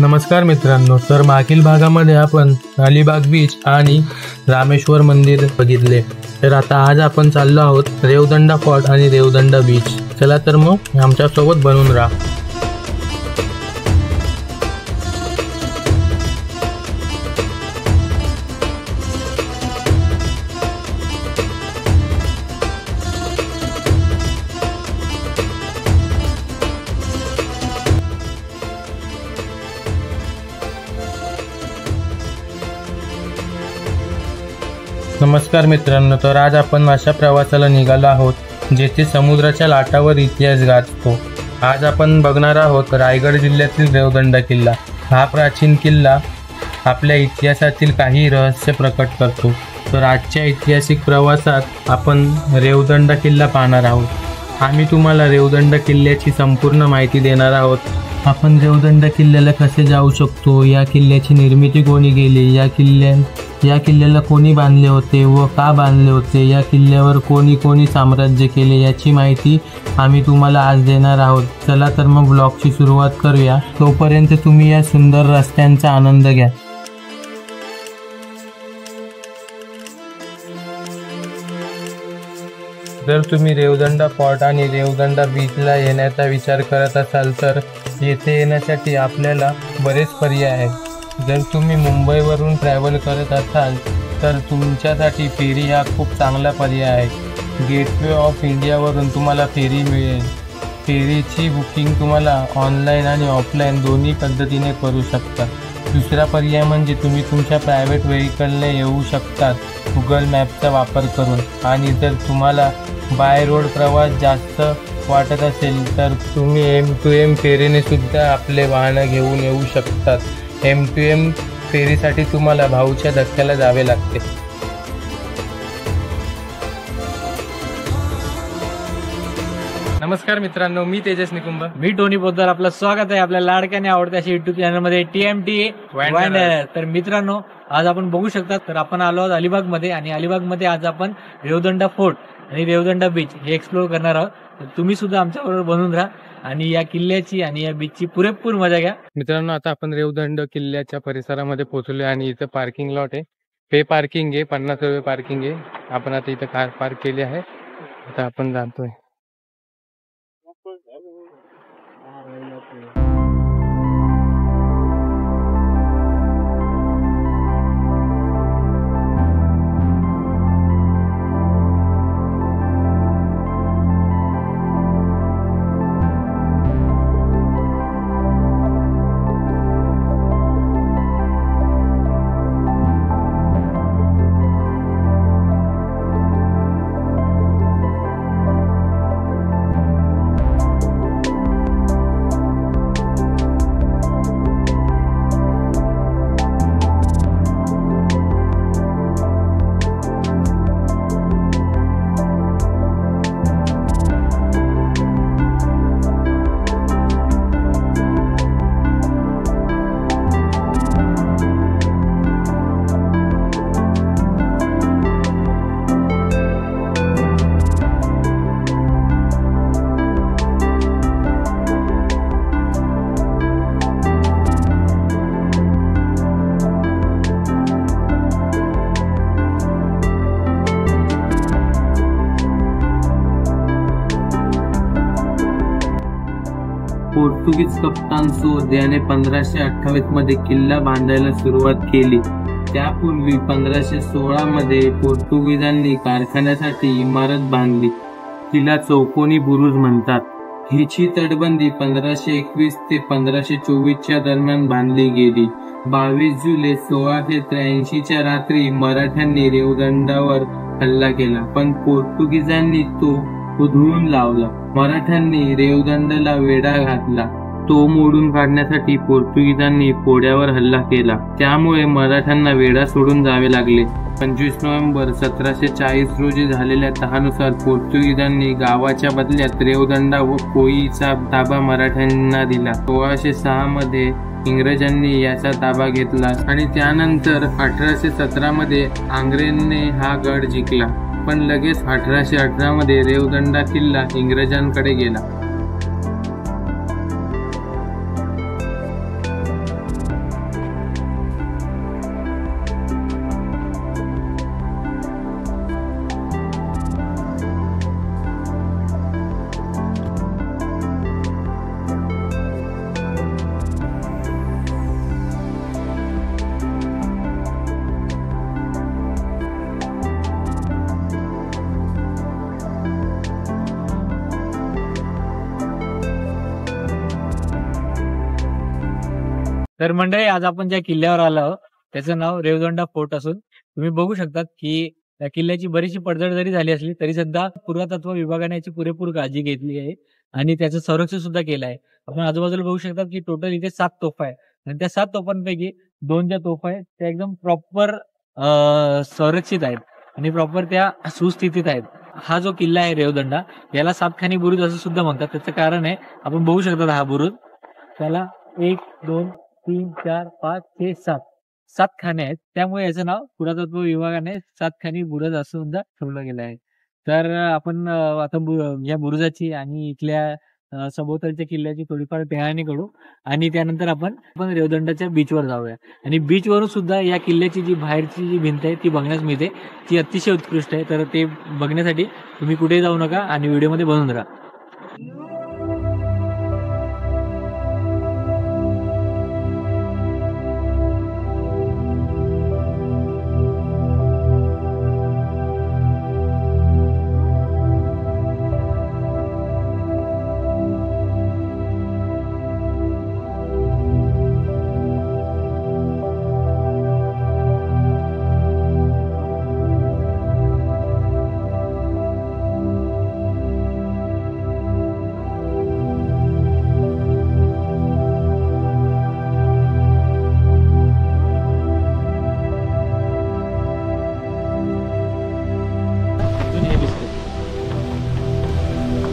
नमस्कार मित्रांनो, तर मागील भागामध्ये आपण अलिबाग बीच आणि रामेश्वर मंदिर बघितले. तर आता आज आपण चाललो आहोत रेवदंडा फोर्ट आणि रेवदंडा बीच. चला तर मग आमच्या सोबत बनून राहा. नमस्कार मित्रांनो, तर आज आपण अशा प्रवासाला निघालो आहोत जेथे समुद्राच्या लाटावर इतिहास गाजतो. आज आपण बघणार आहोत रायगड जिल्ह्यातील रेवदंडा किल्ला. हा प्राचीन किल्ला आपल्या इतिहासातील काही रहस्य प्रकट करतो. तर आजच्या ऐतिहासिक प्रवासात आपण रेवदंडा किल्ला पाहणार आहोत. आम्ही तुम्हाला रेवदंडा किल्ल्याची संपूर्ण माहिती देणार आहोत. आपण रेवदंडा किल्ल्याला कसे जाऊ शकतो, या किल्ल्याची निर्मिती कोणी केली, या किल्ल्याला कोणी बांधले होते व का बांधले होते, या किल्ल्यावर कोणी साम्राज्य केले, याची माहिती आम्ही तुम्हाला आज देणार आहोत. चला तर मग ब्लॉगची सुरुवात करूया. तोपर्यंत तुम्ही या सुंदर रस्त्यांचा आनंद घ्या. जर तुम्ही रेवदंडा फोर्ट आणि रेवदंडा बीचला येण्याचा विचार करत असाल तर येथे येण्यासाठी आपल्याला बरेच पर्याय आहेत. जर तुम्ही मुंबईवरून ट्रॅव्हल करत असाल तर तुमच्यासाठी फेरी हा खूप चांगला पर्याय आहे. गेटवे ऑफ इंडियावरून तुम्हाला फेरी मिळेल. फेरीची बुकिंग तुम्हाला ऑनलाईन आणि ऑफलाईन दोन्ही पद्धतीने करू शकता. दुसरा पर्याय म्हणजे तुम्ही तुमच्या प्रायव्हेट व्हेकलने येऊ शकतात गुगल मॅपचा वापर करून. आणि जर तुम्हाला बाय रोड प्रवास जास्त वाटत असेल तर तुम्ही M2M फेरीने सुद्धा आपले वाहनं घेऊन येऊ शकतात. M2M फेरीसाठी तुम्हाला भाऊच्या धक्क्याला जावे लागते. नमस्कार मित्रांनो, मी तेजस निकुंभ. मी टोनी पोद्दार. आपलं स्वागत आहे आपल्या लाडक्याने आवडत्या युट्यूब चॅनलमध्ये TMT वायनर. तर मित्रांनो, आज आपण बघू शकता तर आपण आलो आहोत अलिबाग मध्ये आणि अलिबाग मध्ये आज आपण रेवदंडा फोर्ट आणि रेवदंडा बीच हे एक्सप्लोर करणार आहोत. तर तुम्ही सुद्धा आमच्याबरोबर बनून राहा आणि या किल्ल्याची आणि या बीचची पुरेपूर मजा घ्या. मित्रांनो, आता आपण रेवदंडा किल्ल्याच्या परिसरामध्ये पोहोचलो आणि इथं पार्किंग लॉट आहे. पे पार्किंग आहे, 50 रुपये पार्किंग आहे. आपण आता इथं कार पार्क केली आहे. आता आपण जातोय. पोर्तुगीज कप्तान सोद याने 1528 मध्ये किल्ला बांधायला सुरुवात केली. त्यापूर्वी 1516 मध्ये पोर्तुगीजांनी कारखान्यासाठी इमारत बांधली. तिला चौकोनी बुरुज म्हणतात. हिची तटबंदी 1521 ते 1524 च्या दरम्यान बांधली गेली. 22 जुलै 1683 च्या रात्री मराठ्यांनी रेवदंडावर हल्ला केला, पण पोर्तुगीजांनी तो उधळून लावला. मराठ्यांनी रेवदंडाला वेढा घातला. तो मोडून काढण्यासाठी पोर्तुगीजांनी फोड्यावर हल्ला केला. त्यामुळे मराठ्यांना वेढा सोडून जावे लागले. 25 नोव्हेंबर 1740 रोजी झालेल्या तहानुसार पोर्तुगीजांनी गावाच्या बदल्यात रेवदंडा व कोळीचा ताबा मराठ्यांना दिला. 1606 मध्ये इंग्रजांनी याचा ताबा घेतला आणि त्यानंतर 1817 मध्ये आंग्रेंने हा गड जिंकला. पण लगेच 1818 मध्ये रेवदंडा किल्ला इंग्रजांकडे गेला. तर मंडळी आज आपण ज्या किल्ल्यावर आलो त्याचं नाव रेवदंडा फोर्ट असून तुम्ही बघू शकतात की त्या किल्ल्याची बरीचशी पडझड जरी झाली असली तरी सुद्धा पुरातत्व विभागाने याची पुरेपूर काळजी घेतली आहे आणि त्याचं संरक्षण सुद्धा केलं आहे. आपण आजूबाजूला बघू शकतात की टोटल इथे 7 तोफा आहे आणि त्या 7 तोफांपैकी 2 ज्या तोफा आहेत त्या एकदम प्रॉपर संरक्षित आहेत आणि प्रॉपर त्या सुस्थितीत आहेत. हा जो किल्ला आहे रेवदंडा याला 7 खानी बुरुज असं सुद्धा म्हणतात. त्याचं कारण आहे आपण बघू शकतात हा बुरुज त्याला 1 2 3 4 5 6 7 खाने आहेत त्यामुळे याचं नाव पुरातत्व विभागाने 7 खानी बुरुज असं सुद्धा ठेवलं गेलं आहे. तर आपण आता या बुरुजाची आणि इथल्या सभोवतालच्या किल्ल्याची थोडीफार पाहणी करू आणि त्यानंतर आपण रेवदंडाच्या बीचवर जाऊया आणि बीचवरून सुद्धा या किल्ल्याची जी बाहेरची जी भिंत आहे ती बघण्यास मिळते. ती अतिशय उत्कृष्ट आहे. तर ते बघण्यासाठी तुम्ही कुठेही जाऊ नका आणि व्हिडिओमध्ये बनवून राहा.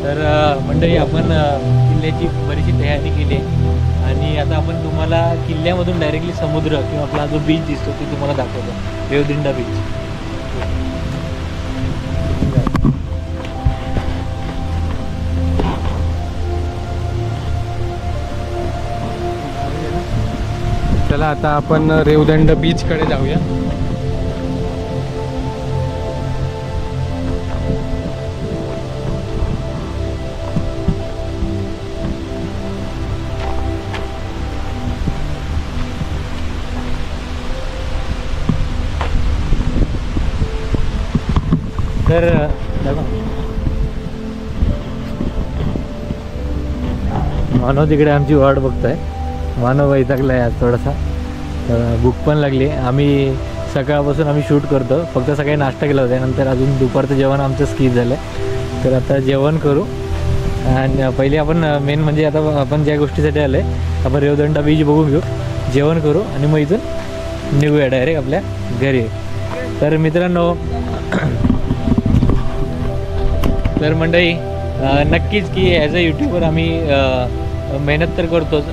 तर मंडळी आपण किल्ल्याची बरीचशी तयारी केली आणि आता आपण तुम्हाला किल्ल्यामधून डायरेक्टली समुद्र किंवा आपला जो बीच दिसतो ते तुम्हाला दाखवतो रेवदंडा बीच. चला आता आपण रेवदंडा बीच कडे जाऊया. तर मानव तिकडे आमची वाट बघताय. मानव वैतागलाय आज थोडासा. भूक पण लागली. आम्ही सकाळपासून आम्ही शूट करतो. फक्त सकाळी नाश्ता केला होता नंतर अजून दुपारचं जेवण आमचं स्किप झालं. तर आता जेवण करू आणि पहिले आपण मेन म्हणजे आता आपण ज्या गोष्टीसाठी आलो आहे आपण रेवदंडा बीच बघून घेऊ, जेवण करू आणि मग इथून निघूया डायरेक्ट आपल्या घरी. तर मित्रांनो तर मंडळी नक्कीच की ॲज अ यूट्यूबर आम्ही मेहनत तर करतोच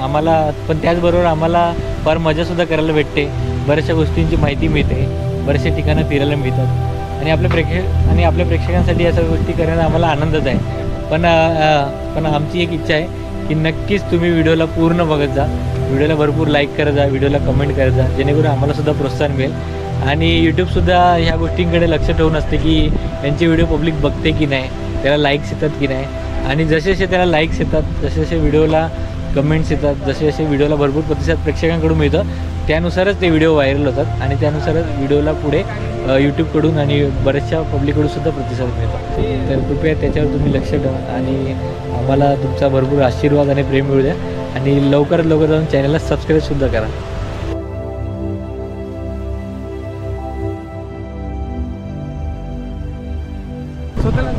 आम्हाला, पण त्याचबरोबर आम्हाला फार मजासुद्धा करायला भेटते. बऱ्याचशा गोष्टींची माहिती मिळते, बऱ्याचशा ठिकाणं फिरायला मिळतात आणि आपल्या प्रेक्षकांसाठी या सगळ्या गोष्टी करण्याचा आम्हाला आनंदच आहे. पण आमची एक इच्छा आहे की नक्कीच तुम्ही व्हिडिओला पूर्ण बघत जा, व्हिडिओला भरपूर लाईक करत जा, व्हिडिओला कमेंट करत जा, जेणेकरून आम्हालासुद्धा प्रोत्साहन मिळेल. आणि यूट्यूबसुद्धा ह्या गोष्टींकडे लक्ष ठेवून असते की त्यांचे व्हिडिओ पब्लिक बघते की नाही, त्याला लाईक्स येतात की नाही. आणि जसे जसे त्याला लाईक्स येतात, जसे जसे व्हिडिओला कमेंट्स येतात, जसे जसे व्हिडिओला भरपूर प्रतिसाद प्रेक्षकांकडून मिळतं त्यानुसारच ते व्हिडिओ व्हायरल होतात आणि त्यानुसारच व्हिडिओला पुढे यूट्यूबकडून आणि बऱ्याचशा पब्लिककडून सुद्धा प्रतिसाद मिळतो. तर कृपया त्याच्यावर तुम्ही लक्ष ठेवा आणि आम्हाला तुमचा भरपूर आशीर्वाद आणि प्रेम मिळू द्या आणि लवकरात लवकर जाऊन चॅनलला सबस्क्राईबसुद्धा करा.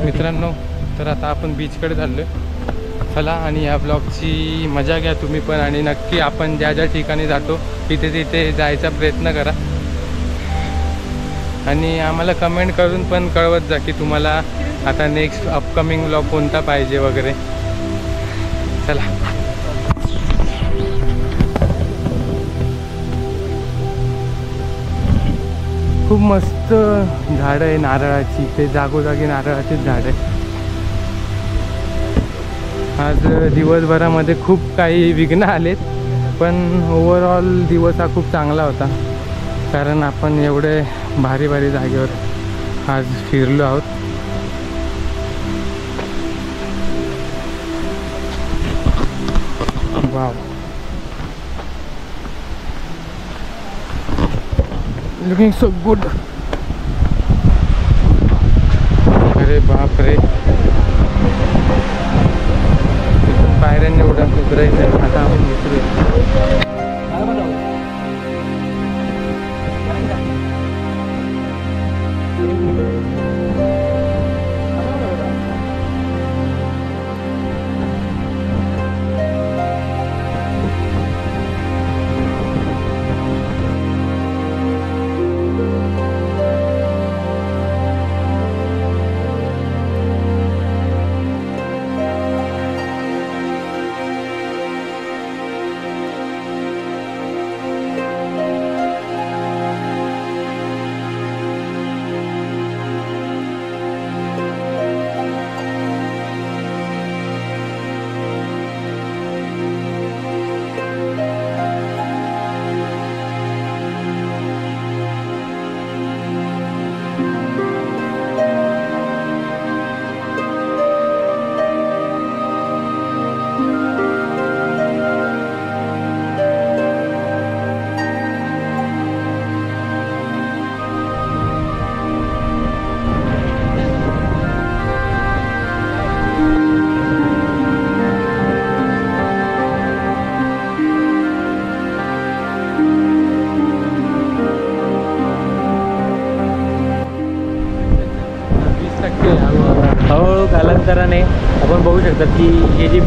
मित्रांनो तर आता आपण बीचकडे चाललो आहे. चला आणि या ब्लॉगची मजा घ्या तुम्ही पण आणि नक्की आपण ज्या ज्या ठिकाणी जातो तिथे तिथे जायचा प्रयत्न करा आणि आम्हाला कमेंट करून पण कळवत जा की तुम्हाला आता नेक्स्ट अपकमिंग ब्लॉग कोणता पाहिजे वगैरे. चला खूप मस्त झाडं आहे नारळाची, ते जागोजागी नारळाचीच झाड आहे. आज दिवसभरामध्ये खूप काही विघ्न आलेत पण ओव्हरऑल दिवस हा खूप चांगला होता कारण आपण एवढे भारी भारी जागेवर आज फिरलो आहोत. Wow, looking so good. अरे बाप रे, पायऱ्यांनी उतरायचं आता आपण उतरूया. कालांतराने आपण बघू शकतात की हे जे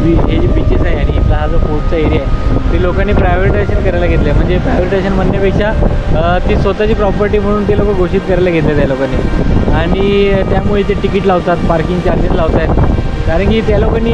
बीचेस आहे आणि इथला हा जो फोर्टचा एरिया आहे ते लोकांनी प्रायव्हेटायझेशन करायला घेतलं आहे. म्हणजे प्रायव्हेटायझेशन म्हणण्यापेक्षा ती स्वतःची प्रॉपर्टी म्हणून ते लोक घोषित करायला घेतले त्या लोकांनी आणि त्यामुळे ते तिकीट लावतात, पार्किंग चार्जेस लावत आहेत. कारण की त्या लोकांनी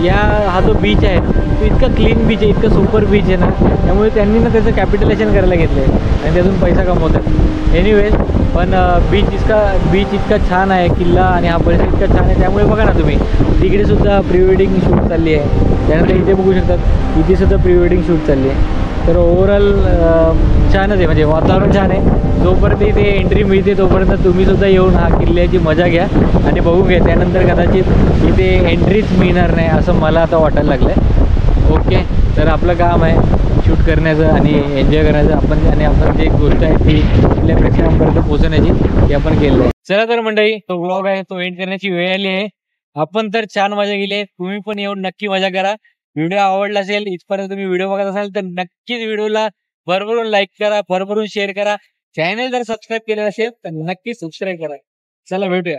हा जो बीच आहे तो इतका क्लीन बीच आहे, इतका सुपर बीच आहे ना, त्यामुळे त्यांनी ना त्याचं कॅपिटलायझेशन करायला घेतलं आहे आणि त्यातून पैसा कमवतात. एनिवेज पण बीच इतका छान आहे, किल्ला आणि हा परिसर इतका छान आहे. त्यामुळे बघा ना तुम्ही तिकडे सुद्धा प्री वेडिंग शूट चालली आहे. त्यानंतर इथे बघू शकतात इथे सुद्धा प्री वेडिंग शूट चालली आहे. तर ओव्हरऑल छानच आहे, म्हणजे वातावरण छान आहे. जोपर्यंत इथे एंट्री मिळते तोपर्यंत तुम्ही सुद्धा येऊन हा किल्ल्याची मजा घ्या आणि बघू घ्या. त्यानंतर कदाचित इथे एंट्रीच मिळणार नाही असं मला आता वाटायला लागलं आहे. ओके, तर आपलं काम आहे शूट करण्याचं आणि एन्जॉय करायचं आपण, आणि आपण जी गोष्ट आहे ती आपल्या प्रेक्षकांपर्यंत पोहोचवण्याची ती आपण केलेलं आहे. चला तर मंडळी, तो व्लॉग आहे तो एंड करण्याची वेळ आली आहे. आपण तर छान मजा केली आहे, तुम्ही पण येऊन नक्की मजा करा. व्हिडिओ आवडला असेल, इथपर्यंत तुम्ही व्हिडिओ बघत असाल तर नक्कीच व्हिडिओला भरभरून लाईक करा, भरभरून शेअर करा. चॅनल जर सबस्क्राईब केलेलं असेल तर नक्की सबस्क्राईब करा. चला भेटूया.